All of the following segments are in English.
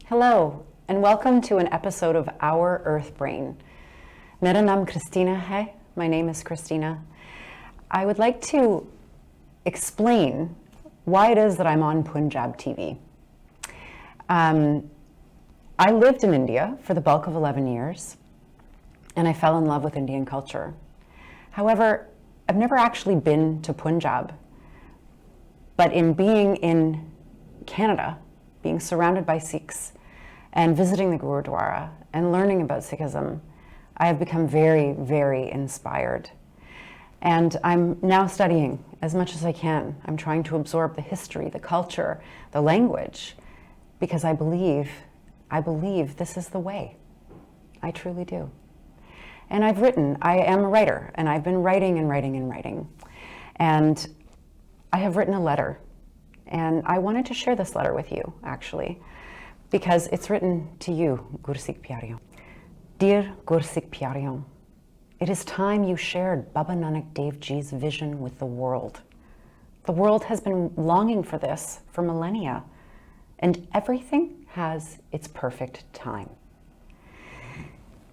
Hello, and welcome to an episode of Our Earth Brain. Mera naam Christina hai. My name is Christina. I would like to explain why it is that I'm on Punjab TV. I lived in India for the bulk of 11 years, and I fell in love with Indian culture. However, I've never actually been to Punjab, but in being in Canada, being surrounded by Sikhs, and visiting the Gurudwara and learning about Sikhism, I have become very, very inspired. And I'm now studying as much as I can. I'm trying to absorb the history, the culture, the language, because I believe this is the way. I truly do. And I am a writer, and I've been writing. And I have written a letter, and I wanted to share this letter with you, actually, because it's written to you, Gur Sikh Pyareyon. Dear Gur Sikh Pyareyon, it is time you shared Baba Nanak Dev Ji's vision with the world. The world has been longing for this for millennia, and everything has its perfect time.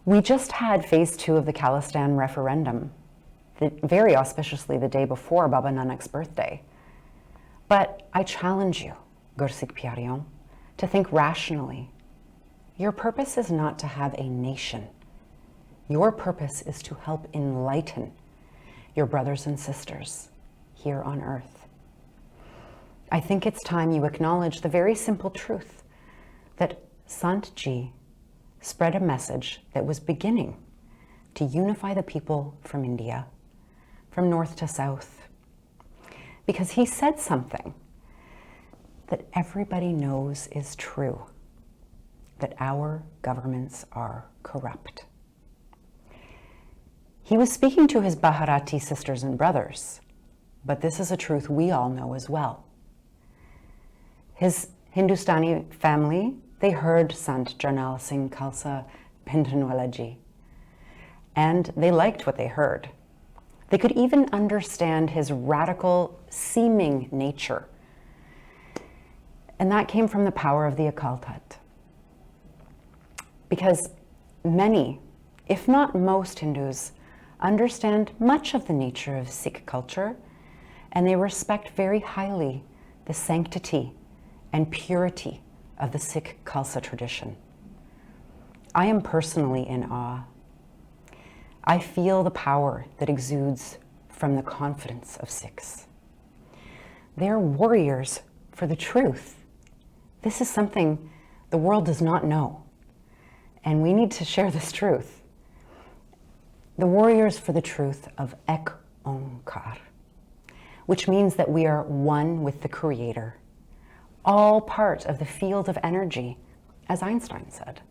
We just had phase 2 of the Khalistan referendum, very auspiciously the day before Baba Nanak's birthday. But I challenge you, Gur Sikh Pyareyon, to think rationally. Your purpose is not to have a nation. Your purpose is to help enlighten your brothers and sisters here on earth. I think it's time you acknowledge the very simple truth that Sant Ji spread a message that was beginning to unify the people from India, from north to south, because he said something that everybody knows is true, that our governments are corrupt. He was speaking to his Bharati sisters and brothers, but this is a truth we all know as well. His Hindustani family, they heard Sant Jarnail Singh Khalsa Bhindranwala Ji, and they liked what they heard. They could even understand his radical seeming nature. And that came from the power of the occultate. Because many, if not most Hindus, understand much of the nature of Sikh culture, and they respect very highly the sanctity and purity of the Sikh Khalsa tradition. I am personally in awe. I feel the power that exudes from the confidence of Sikhs. They're warriors for the truth. This is something the world does not know, and we need to share this truth. The warriors for the truth of Ek Onkar, which means that we are one with the Creator, all part of the field of energy, as Einstein said.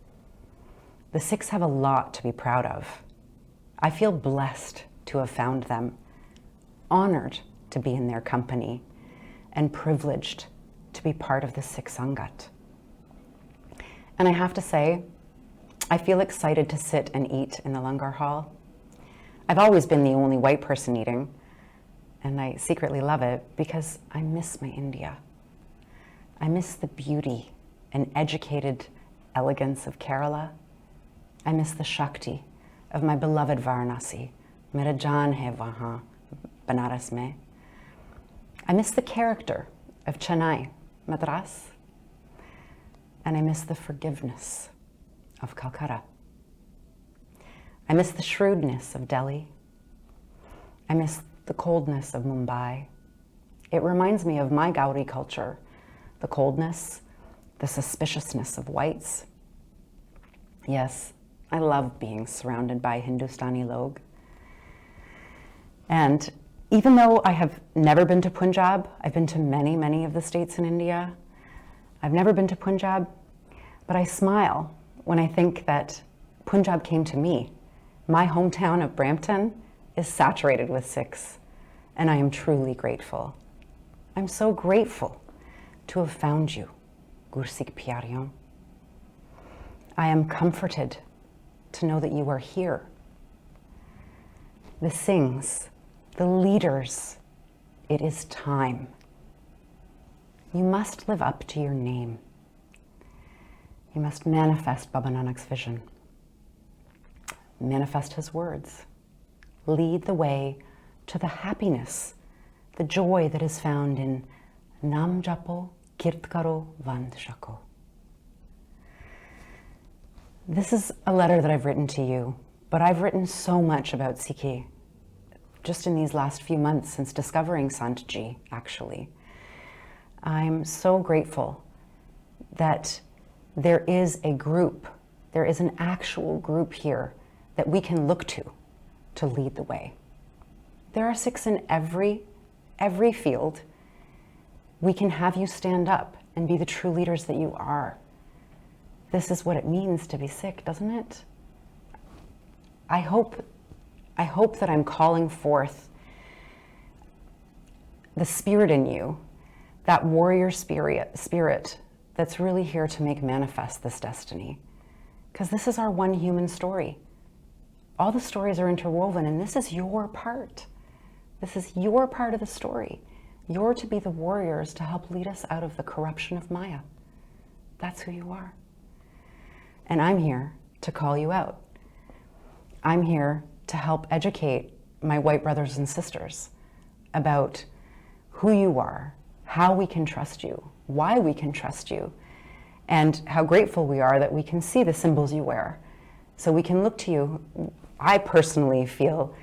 The Sikhs have a lot to be proud of. I feel blessed to have found them, honored to be in their company, and privileged to be part of the Sikh Sangat. And I have to say, I feel excited to sit and eat in the Langar Hall. I've always been the only white person eating, and I secretly love it because I miss my India. I miss the beauty and educated elegance of Kerala. I miss the Shakti of my beloved Varanasi. Mera jaan hai wahan, Banaras mein. I miss the character of Chennai, Madras, and I miss the forgiveness of Calcutta. I miss the shrewdness of Delhi. I miss the coldness of Mumbai. It reminds me of my Gauri culture, the coldness, the suspiciousness of whites. Yes, I love being surrounded by Hindustani log. And even though I have never been to Punjab, I've been to many, many of the states in India. I've never been to Punjab, but I smile when I think that Punjab came to me. My hometown of Brampton is saturated with Sikhs, and I am truly grateful. I'm so grateful to have found you, Gur Sikh Pyareyon. I am comforted to know that you are here. The Singhs, the leaders, it is time. You must live up to your name. You must manifest Baba Nanak's vision. Manifest his words. Lead the way to the happiness, the joy that is found in Nam Japo Kirt Karo Vand Shako. This is a letter that I've written to you, but I've written so much about Sikhi just in these last few months since discovering Sant Ji, actually. I'm so grateful that there is a group, there is an actual group here that we can look to lead the way. There are Sikhs in every field. We can have you stand up and be the true leaders that you are. This is what it means to be Sikh, doesn't it? I hope that I'm calling forth the spirit in you, that warrior spirit that's really here to make manifest this destiny. Because this is our one human story. All the stories are interwoven, and this is your part. This is your part of the story. You're to be the warriors to help lead us out of the corruption of Maya. That's who you are. And I'm here to call you out. I'm here to help educate my white brothers and sisters about who you are, how we can trust you, why we can trust you, and how grateful we are that we can see the symbols you wear. So we can look to you. I personally feel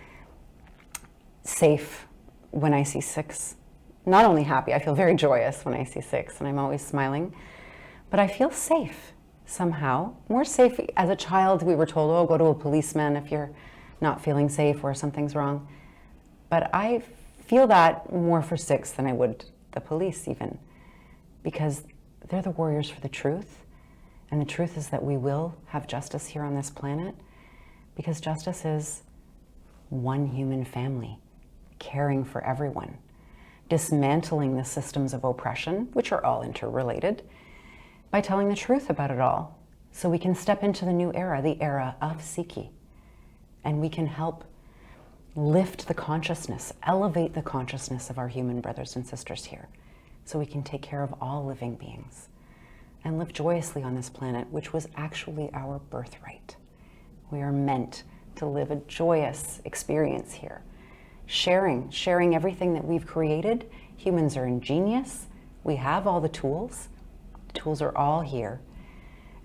safe when I see Sikhs. Not only happy, I feel very joyous when I see Sikhs, and I'm always smiling, but I feel safe somehow. More safe. As a child, we were told, oh, go to a policeman if you're not feeling safe or something's wrong. But I feel that more for Sikhs than I would the police even, because they're the warriors for the truth. And the truth is that we will have justice here on this planet, because justice is one human family, caring for everyone, dismantling the systems of oppression, which are all interrelated, by telling the truth about it all, so we can step into the new era, the era of Sikhi, and we can help lift the consciousness, elevate the consciousness of our human brothers and sisters here, so we can take care of all living beings and live joyously on this planet, which was actually our birthright. We are meant to live a joyous experience here, sharing everything that we've created. Humans are ingenious. We have all the tools. The tools are all here,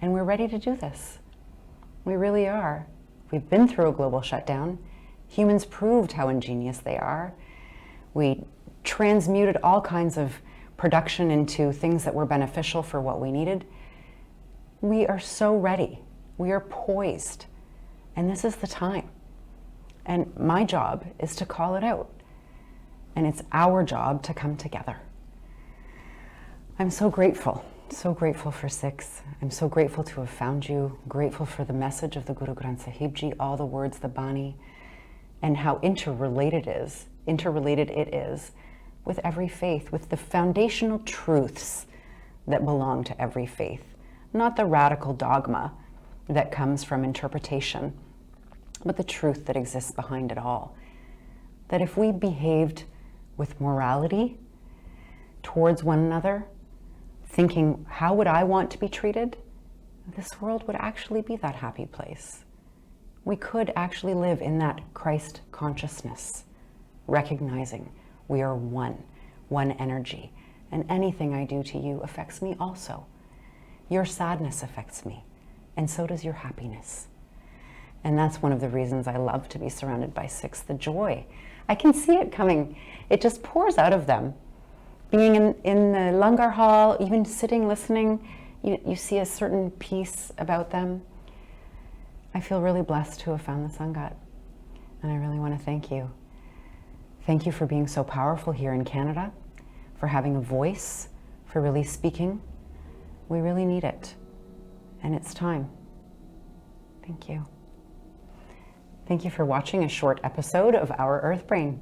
and we're ready to do this. We really are. We've been through a global shutdown. Humans proved how ingenious they are. We transmuted all kinds of production into things that were beneficial for what we needed. We are so ready. We are poised. And this is the time. And my job is to call it out. And it's our job to come together. I'm so grateful for Sikhs. I'm so grateful to have found you, grateful for the message of the Guru Granth Sahib Ji, all the words, the Bani, and how interrelated it is with every faith, with the foundational truths that belong to every faith, not the radical dogma that comes from interpretation, but the truth that exists behind it all. That if we behaved with morality towards one another, thinking, how would I want to be treated? This world would actually be that happy place. We could actually live in that Christ consciousness, recognizing we are one energy, and anything I do to you affects me also. Your sadness affects me, and so does your happiness. And that's one of the reasons I love to be surrounded by Sikhs, the joy. I can see it coming. It just pours out of them. Being in the Langar hall, even sitting, listening, you see a certain peace about them. I feel really blessed to have found the Sangat, and I really want to thank you. Thank you for being so powerful here in Canada, for having a voice, for really speaking. We really need it, and it's time. Thank you. Thank you for watching a short episode of Our Earth Brain.